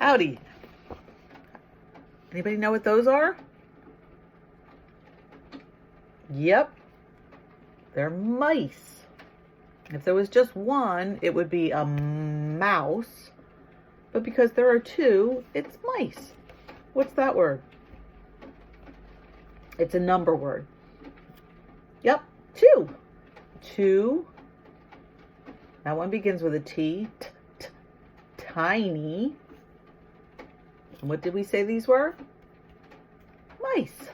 Howdy. Anybody know what those are? Yep. They're mice. If there was just one, it would be a mouse. But because there are two, it's mice. What's that word? It's a number word. Yep, two. Two. That one begins with a T. Tiny. And what did we say these were? Mice.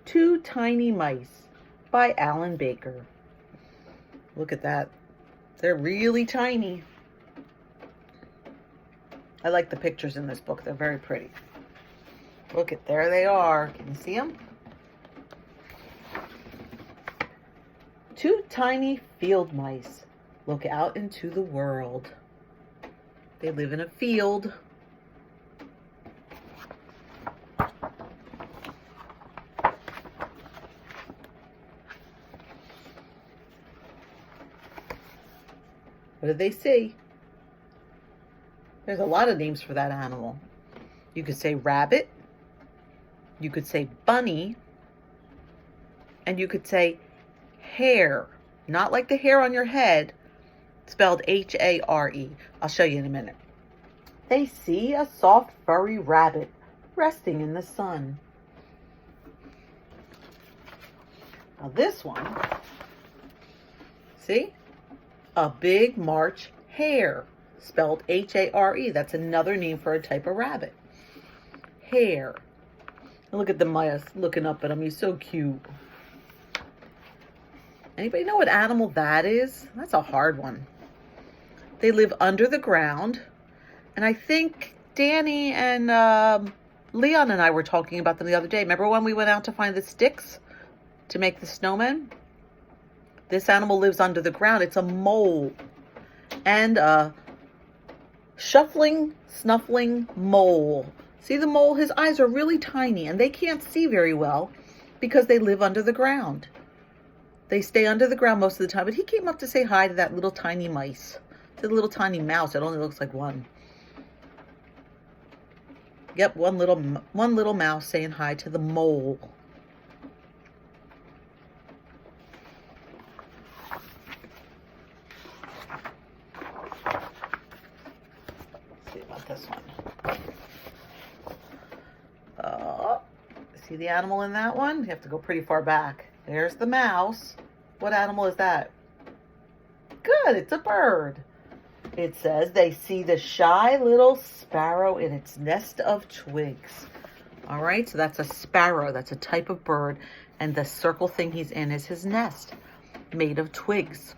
Two Tiny Mice by Alan Baker. Look at that. They're really tiny. I like the pictures in this book. They're very pretty. Look at, there they are. Can you see them? Two tiny field mice look out into the world. They live in a field. What do they see? There's a lot of names for that animal. You could say rabbit. You could say bunny. And you could say hare. Not like the hair on your head, spelled H-A-R-E. I'll show you in a minute. They see a soft, furry rabbit resting in the sun. Now this one, see? A big March hare, spelled H-A-R-E. That's another name for a type of rabbit. Hare. And look at the mice looking up at him. He's so cute. Anybody know what animal that is? That's a hard one. They live under the ground. And I think Danny and Leon and I were talking about them the other day. Remember when we went out to find the sticks to make the snowmen? This animal lives under the ground. It's a mole. And a shuffling, snuffling mole. See the mole? His eyes are really tiny and they can't see very well because they live under the ground. They stay under the ground most of the time. But he came up to say hi to that little tiny mice. To the little tiny mouse. It only looks like one. Yep, one little mouse saying hi to the mole. See about this one. See the animal in that one? You have to go pretty far back. There's the mouse. What animal is that? Good, it's a bird. It says they see the shy little sparrow in its nest of twigs. All right, so that's a sparrow. That's a type of bird. And the circle thing he's in is his nest, made of twigs.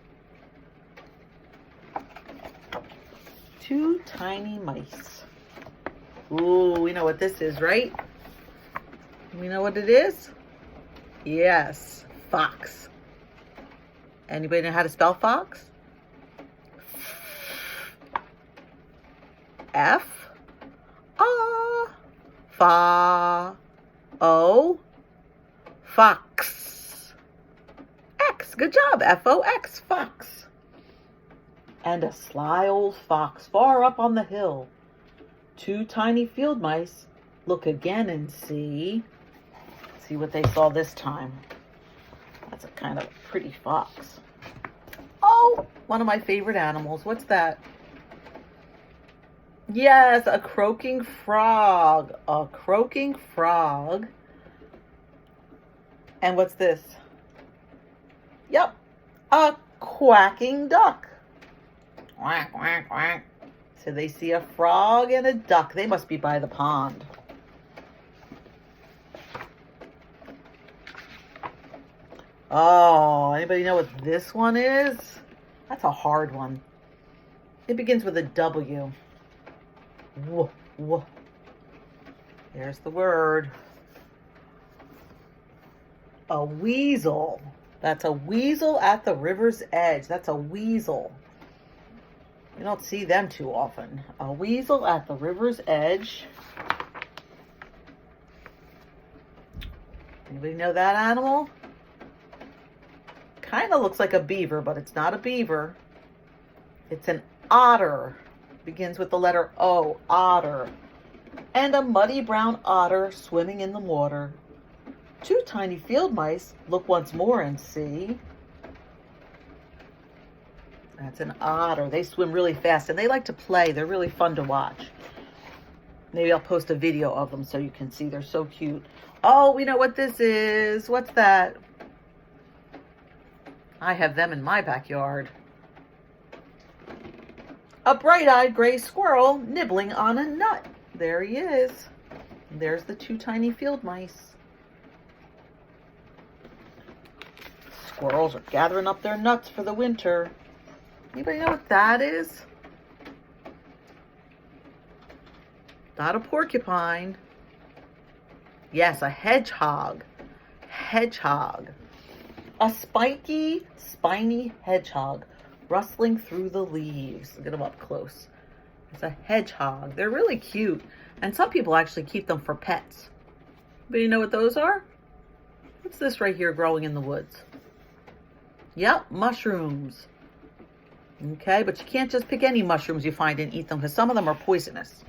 Two tiny mice. Ooh, we know what this is, right? We know what it is? Yes, fox. Anybody know how to spell fox? F-A-O, fox. X, good job, F-O-X, fox. And a sly old fox far up on the hill. Two tiny field mice look again and see what they saw this time. That's a kind of pretty fox. Oh, one of my favorite animals. What's that? Yes, a croaking frog. A croaking frog. And what's this? Yep, a quacking duck. Quack, quack, quack. So they see a frog and a duck. They must be by the pond. Oh, anybody know what this one is? That's a hard one. It begins with a W. W. There's the word. A weasel. That's a weasel at the river's edge. That's a weasel. You don't see them too often. A weasel at the river's edge. Anybody know that animal? Kind of looks like a beaver, but it's not a beaver. It's an otter. Begins with the letter O, otter. and a muddy brown otter swimming in the water. Two tiny field mice. Look once more and see. That's an otter. They swim really fast and they like to play. They're really fun to watch. Maybe I'll post a video of them so you can see. They're so cute. Oh, we know what this is. What's that? I have them in my backyard. A bright-eyed gray squirrel nibbling on a nut. There he is. There's the two tiny field mice. Squirrels are gathering up their nuts for the winter. Anybody know what that is? Not a porcupine. Yes, a hedgehog. Hedgehog. A spiky, spiny hedgehog rustling through the leaves. Look at them up close. It's a hedgehog. They're really cute. And some people actually keep them for pets. But you know what those are? What's this right here growing in the woods? Yep, mushrooms. Okay, but you can't just pick any mushrooms you find and eat them because some of them are poisonous.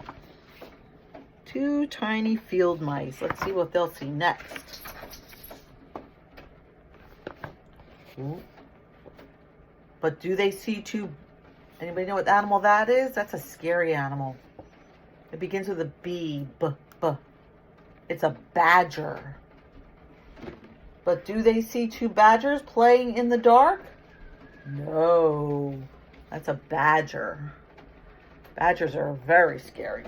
Two tiny field mice. Let's see what they'll see next. Ooh. But do they see two? Anybody know what animal that is? That's a scary animal. It begins with a B. B. It's a badger. But do they see two badgers playing in the dark? No. That's a badger. Badgers are very scary.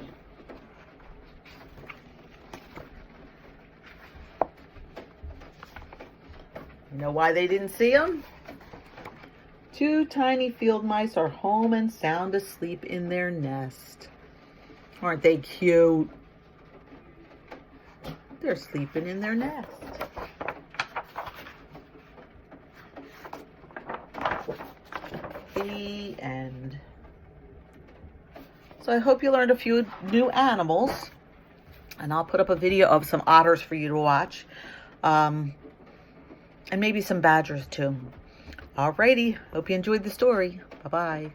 You know why they didn't see them? Two tiny field mice are home and sound asleep in their nest. Aren't they cute? They're sleeping in their nest. The end. So I hope you learned a few new animals. And I'll put up a video of some otters for you to watch. And maybe some badgers too. Alrighty. Hope you enjoyed the story. Bye-bye.